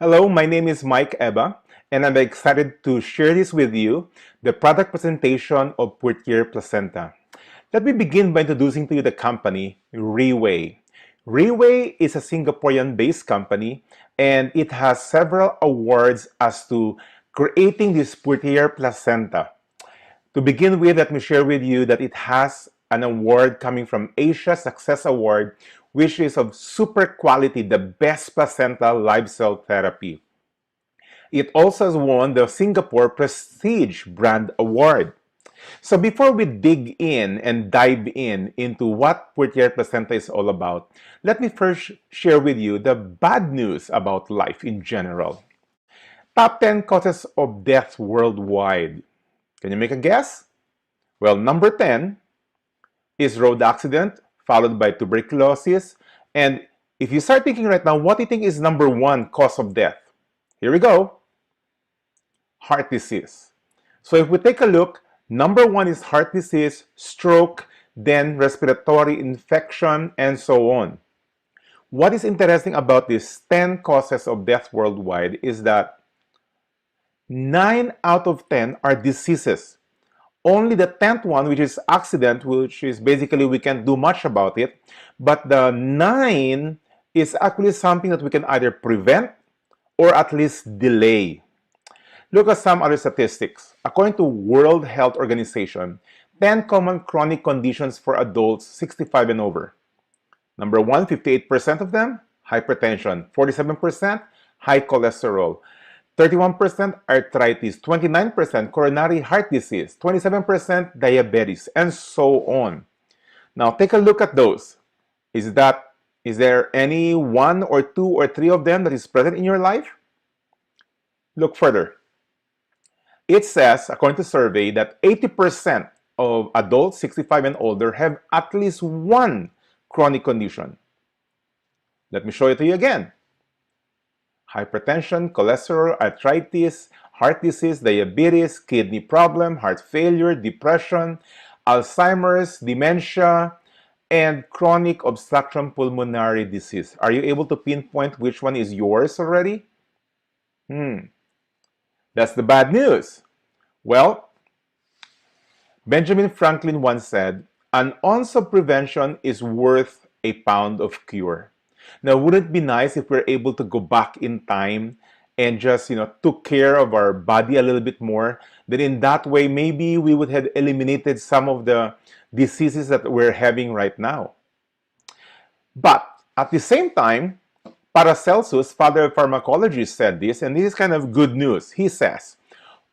Hello, my name is Mike Eba, and I'm excited to share this with you, the product presentation of PURTIER Placenta. Let me begin by introducing to you the company, Reway. Reway is a Singaporean-based company, and it has several awards as to creating this PURTIER Placenta. To begin with, let me share with you that it has an award coming from Asia Success Award, which is of super quality, the best placenta live cell therapy. It also has won the Singapore Prestige Brand Award. So before we dig in and dive in into what PURTIER Placenta is all about, let me first share with you the bad news about life in general. Top 10 causes of death worldwide. Can you make a guess? Well, number 10 is road accident, followed by tuberculosis. And if you start thinking right now, what do you think is number 1 cause of death? Here we go. Heart disease. So if we take a look, number 1 is heart disease, stroke, then respiratory infection, and so on. What is interesting about these 10 causes of death worldwide is that 9 out of 10 are diseases. Only the 10th one, which is accident, which is basically we can't do much about it, but the 9 is actually something that we can either prevent or at least delay. Look at some other statistics. According to World Health Organization, 10 common chronic conditions for adults 65 and over. Number 1, 58% of them, hypertension. 47%, high cholesterol. 31% arthritis, 29% coronary heart disease, 27% diabetes, and so on. Now take a look at those. Is there any 1 or 2 or 3 of them that is present in your life? Look further. It says, according to survey, that 80% of adults 65 and older have at least one chronic condition. Let me show it to you again. Hypertension, cholesterol, arthritis, heart disease, diabetes, kidney problem, heart failure, depression, Alzheimer's, dementia, and chronic obstruction pulmonary disease. Are you able to pinpoint which one is yours already? That's the bad news. Well, Benjamin Franklin once said, "An ounce of prevention is worth a pound of cure." Now, wouldn't it be nice if we're able to go back in time and just, took care of our body a little bit more? Then in that way, maybe we would have eliminated some of the diseases that we're having right now. But at the same time, Paracelsus, father of pharmacology, said this, and this is kind of good news. He says,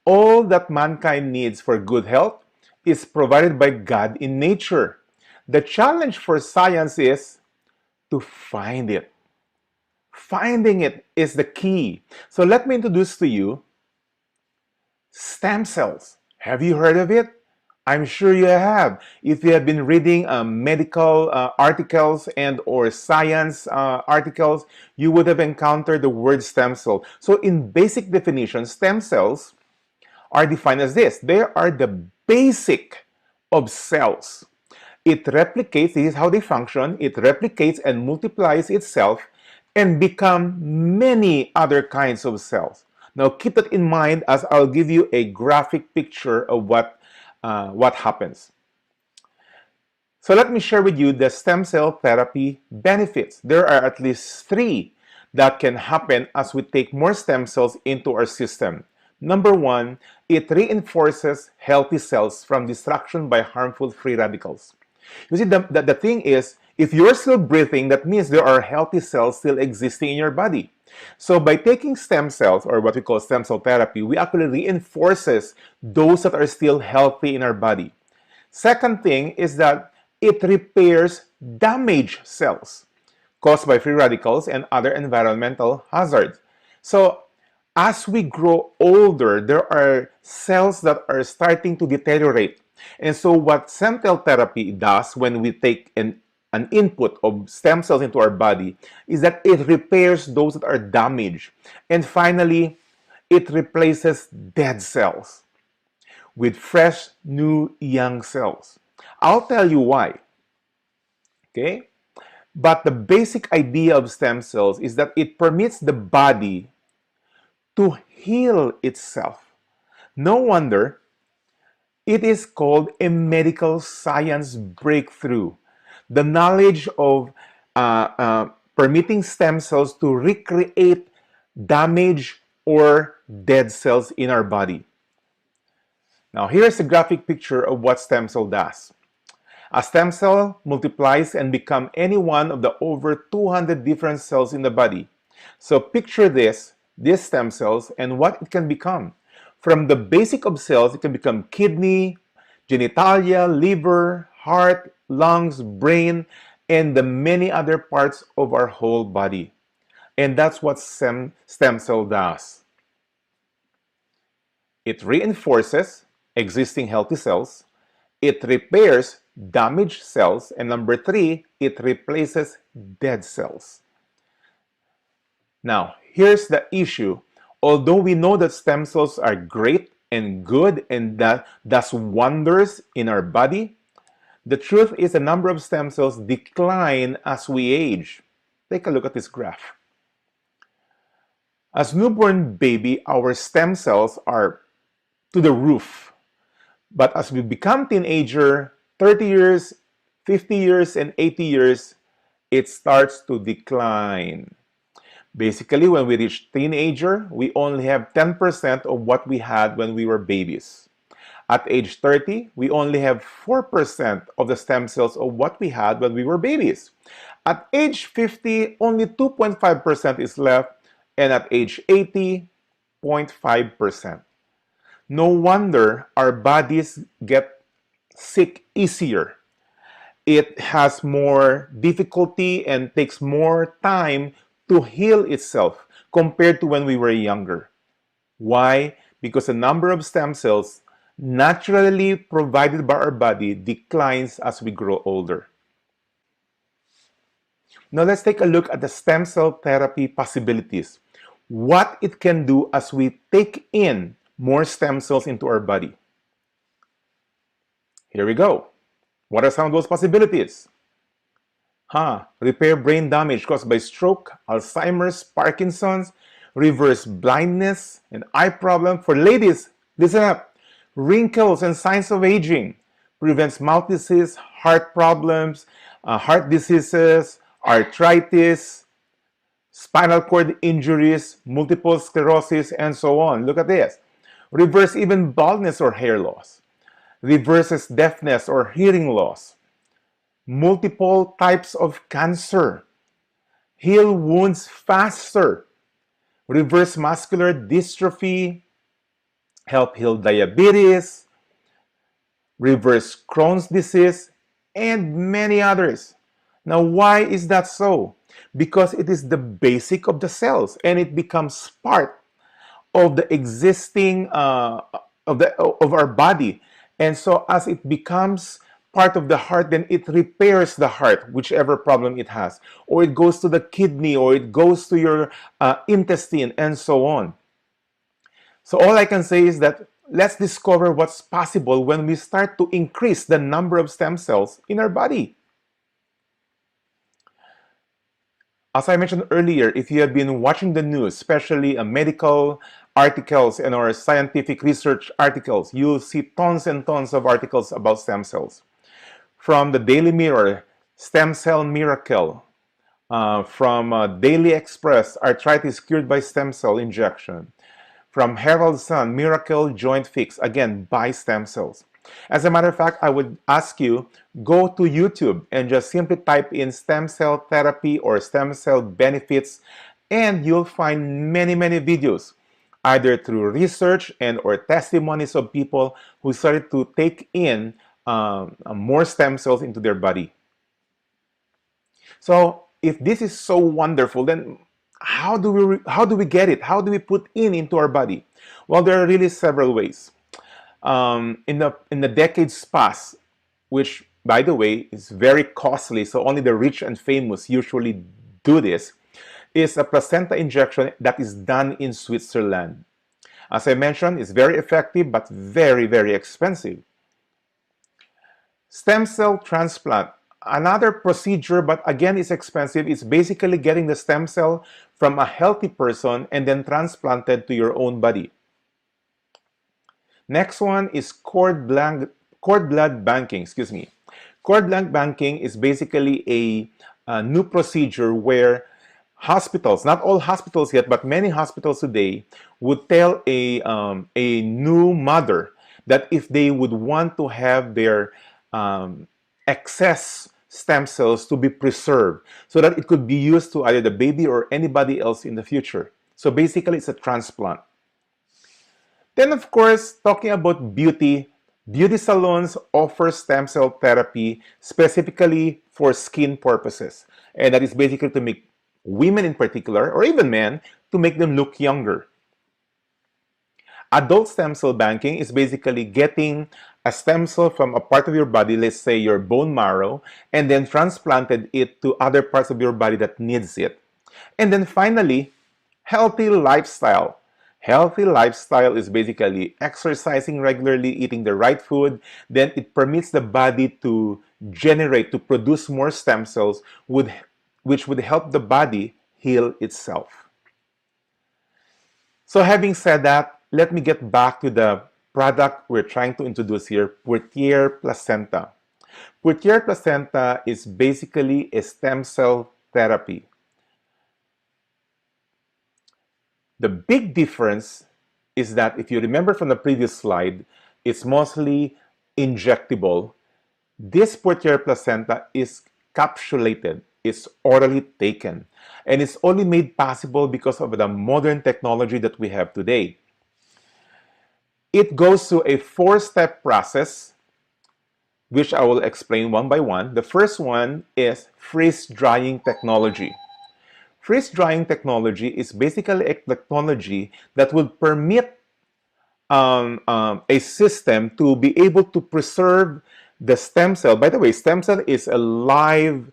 "All that mankind needs for good health is provided by God in nature. The challenge for science is to find it. Finding it is the key." So let me introduce to you stem cells. Have you heard of it? I'm sure you have. If you have been reading medical articles and or science articles, you would have encountered the word stem cell. So in basic definition, stem cells are defined as this. They are the basic of cells. It replicates, this is how they function, it replicates and multiplies itself and become many other kinds of cells. Now keep that in mind as I'll give you a graphic picture of what happens. So let me share with you the stem cell therapy benefits. There are at least 3 that can happen as we take more stem cells into our system. Number 1, it reinforces healthy cells from destruction by harmful free radicals. You see, the thing is, if you're still breathing, that means there are healthy cells still existing in your body. So by taking stem cells, or what we call stem cell therapy, we actually reinforces those that are still healthy in our body. Second thing is that it repairs damaged cells caused by free radicals and other environmental hazards. So as we grow older, there are cells that are starting to deteriorate. And so what stem cell therapy does when we take an input of stem cells into our body is that it repairs those that are damaged. And finally, it replaces dead cells with fresh, new, young cells. I'll tell you why. Okay? But the basic idea of stem cells is that it permits the body to heal itself. No wonder it is called a medical science breakthrough. The knowledge of permitting stem cells to recreate damaged or dead cells in our body. Now, here's a graphic picture of what stem cell does. A stem cell multiplies and becomes any one of the over 200 different cells in the body. So picture this, these stem cells, and what it can become. From the basic of cells, it can become kidney, genitalia, liver, heart, lungs, brain, and the many other parts of our whole body. And that's what stem cell does. It reinforces existing healthy cells, it repairs damaged cells, and number 3, it replaces dead cells. Now, here's the issue. Although we know that stem cells are great and good and that does wonders in our body, the truth is the number of stem cells decline as we age. Take a look at this graph. As newborn baby, our stem cells are to the roof. But as we become teenager, 30 years, 50 years, and 80 years, it starts to decline. Basically, when we reach teenager, we only have 10% of what we had when we were babies. At age 30, we only have 4% of the stem cells of what we had when we were babies. At age 50, only 2.5% is left, and at age 80, 0.5%. No wonder our bodies get sick easier. It has more difficulty and takes more time to heal itself compared to when we were younger. Why? Because the number of stem cells naturally provided by our body declines as we grow older. Now let's take a look at the stem cell therapy possibilities. What it can do as we take in more stem cells into our body. Here we go. What are some of those possibilities? Repair brain damage caused by stroke, Alzheimer's, Parkinson's, reverse blindness, and eye problem. For ladies, listen up. Wrinkles and signs of aging. Prevents mouth disease, heart problems, heart diseases, arthritis, spinal cord injuries, multiple sclerosis, and so on. Look at this. Reverse even baldness or hair loss. Reverses deafness or hearing loss. Multiple types of cancer. Heal wounds faster. Reverse muscular dystrophy. Help heal diabetes. Reverse Crohn's disease, and many others. Now, why is that so? Because it is the basic of the cells, and it becomes part of the existing of our body. And so as it becomes part of the heart, then it repairs the heart, whichever problem it has, or it goes to the kidney, or it goes to your intestine, and so on. So all I can say is that let's discover what's possible when we start to increase the number of stem cells in our body. As I mentioned earlier, if you have been watching the news, especially medical articles and or scientific research articles, you'll see tons and tons of articles about stem cells. From the Daily Mirror, Stem Cell Miracle. From Daily Express, Arthritis Cured by Stem Cell Injection. From Herald Sun, Miracle Joint Fix, again, by stem cells. As a matter of fact, I would ask you, go to YouTube and just simply type in stem cell therapy or stem cell benefits, and you'll find many, many videos, either through research and or testimonies of people who started to take in more stem cells into their body. So if this is so wonderful, then how do we get it? How do we put into our body? Well, there are really several ways. In the decades past, which by the way is very costly, so only the rich and famous usually do this, is a placenta injection that is done in Switzerland. As I mentioned, it's very effective but very, very expensive. Stem cell transplant another procedure, but again, it's expensive. It's basically getting the stem cell from a healthy person and then transplanted to your own body. Next one is cord blood banking. Excuse me. Cord blood banking is basically a new procedure where hospitals, not all hospitals yet, but many hospitals today, would tell a new mother that if they would want to have their excess stem cells to be preserved so that it could be used to either the baby or anybody else in the future. So basically, it's a transplant. Then, of course, talking about beauty, beauty salons offer stem cell therapy specifically for skin purposes. And that is basically to make women in particular, or even men, to make them look younger. Adult stem cell banking is basically getting a stem cell from a part of your body, let's say your bone marrow, and then transplanted it to other parts of your body that needs it. And then finally, healthy lifestyle. Healthy lifestyle is basically exercising regularly, eating the right food. Then it permits the body to generate, to produce more stem cells, which would help the body heal itself. So having said that, let me get back to the product we're trying to introduce here, PURTIER Placenta. PURTIER Placenta is basically a stem cell therapy. The big difference is that if you remember from the previous slide, it's mostly injectable. This PURTIER Placenta is capsulated. It's orally taken. And it's only made possible because of the modern technology that we have today. It goes through a 4-step process, which I will explain one by one. The first one is freeze-drying technology. Freeze-drying technology is basically a technology that will permit a system to be able to preserve the stem cell. By the way, stem cell is a live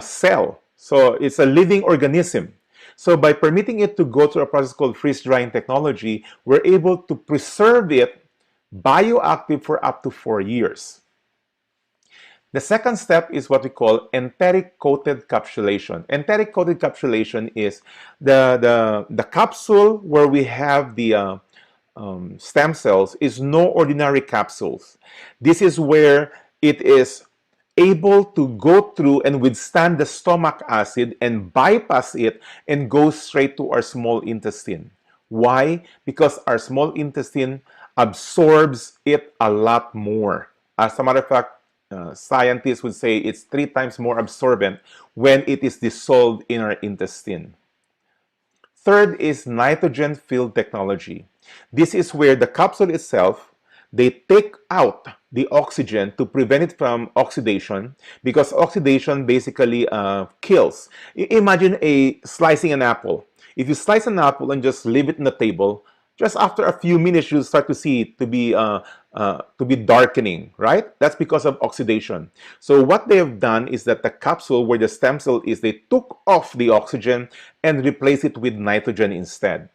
cell, so it's a living organism. So by permitting it to go through a process called freeze-drying technology, we're able to preserve it bioactive for up to 4 years. The second step is what we call enteric-coated capsulation. Enteric-coated capsulation is the capsule where we have the stem cells is no ordinary capsules. This is where it is able to go through and withstand the stomach acid and bypass it and go straight to our small intestine. Why? Because our small intestine absorbs it a lot more. As a matter of fact, scientists would say it's 3 times more absorbent when it is dissolved in our intestine. Third is nitrogen-filled technology. This is where the capsule itself, they take out the oxygen to prevent it from oxidation, because oxidation basically kills. Imagine slicing an apple. If you slice an apple and just leave it on the table, just after a few minutes you'll start to see it to be darkening, right? That's because of oxidation. So what they have done is that the capsule where the stem cell is, they took off the oxygen and replaced it with nitrogen instead.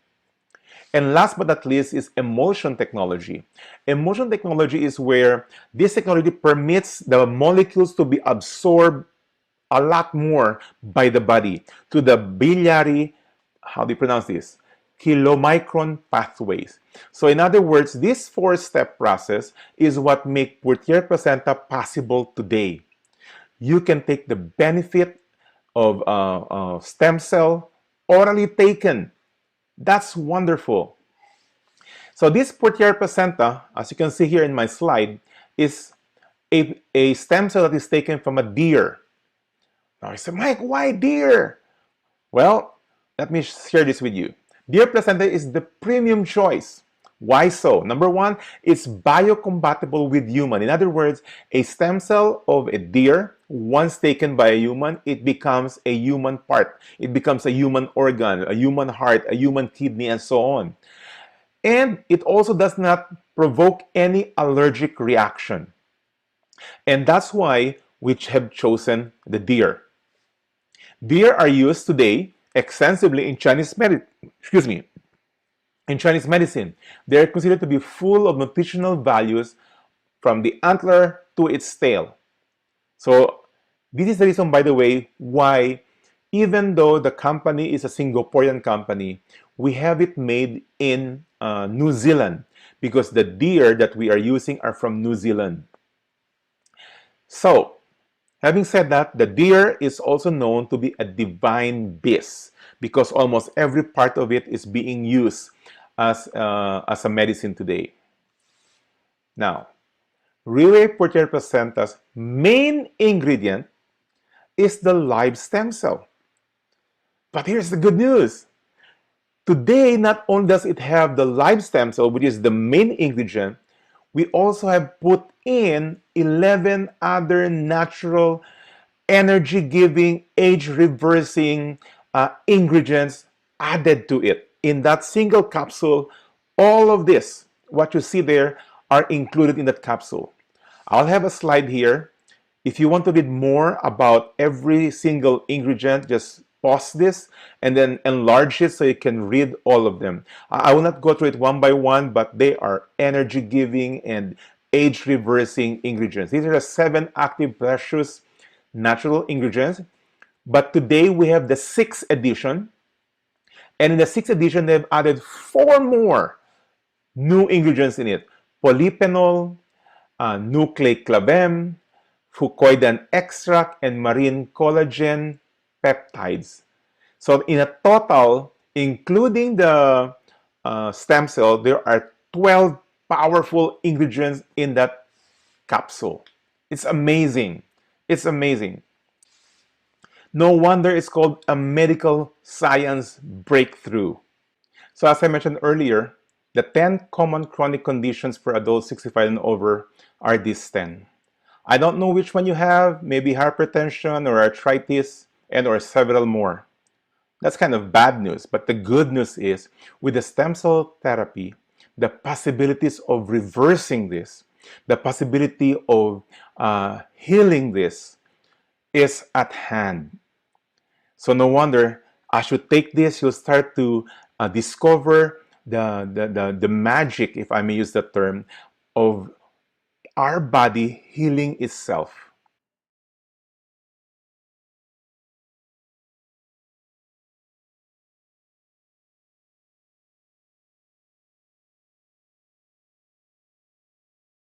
And last but not least is emulsion technology. Emulsion technology is where this technology permits the molecules to be absorbed a lot more by the body to the biliary, how do you pronounce this? Kilomicron pathways. So in other words, this 4-step process is what makes PURTIER Placenta possible today. You can take the benefit of stem cell orally taken. That's wonderful. So this PURTIER Placenta, as you can see here in my slide, is a stem cell that is taken from a deer. Now you say, Mike, why deer? Well, let me share this with you. Deer placenta is the premium choice. Why so? Number one, it's biocompatible with human. In other words, a stem cell of a deer, once taken by a human, it becomes a human part. It becomes a human organ, a human heart, a human kidney, and so on. And it also does not provoke any allergic reaction. And that's why we have chosen the deer. Deer are used today extensively in Chinese medicine. In Chinese medicine, they are considered to be full of nutritional values from the antler to its tail. So This is the reason, by the way, why even though the company is a Singaporean company, we have it made in New Zealand because the deer that we are using are from New Zealand. So, having said that, the deer is also known to be a divine beast because almost every part of it is being used as a medicine today. Now, Relay Portier Placenta's main ingredient is the live stem cell. But here's the good news. Today, not only does it have the live stem cell, which is the main ingredient, we also have put in 11 other natural, energy-giving, age-reversing ingredients added to it. In that single capsule, all of this, what you see there, are included in that capsule. I'll have a slide here. If you want to read more about every single ingredient, just pause this and then enlarge it so you can read all of them. I will not go through it one by one, but they are energy-giving and age-reversing ingredients. These are the 7 active precious natural ingredients. But today we have the 6th edition. And in the 6th edition, they've added 4 more new ingredients in it. Polyphenol, nucleoclavem, fucoidan extract, and marine collagen peptides. So in a total, including the stem cell, there are 12 powerful ingredients in that capsule. It's amazing. It's amazing. No wonder it's called a medical science breakthrough. So as I mentioned earlier, the 10 common chronic conditions for adults 65 and over are these 10. I don't know which one you have, maybe hypertension or arthritis and or several more. That's kind of bad news, but the good news is with the stem cell therapy, the possibilities of reversing this, the possibility of healing this is at hand. So no wonder as you take this, you'll start to discover the magic, if I may use that term, of our body healing itself.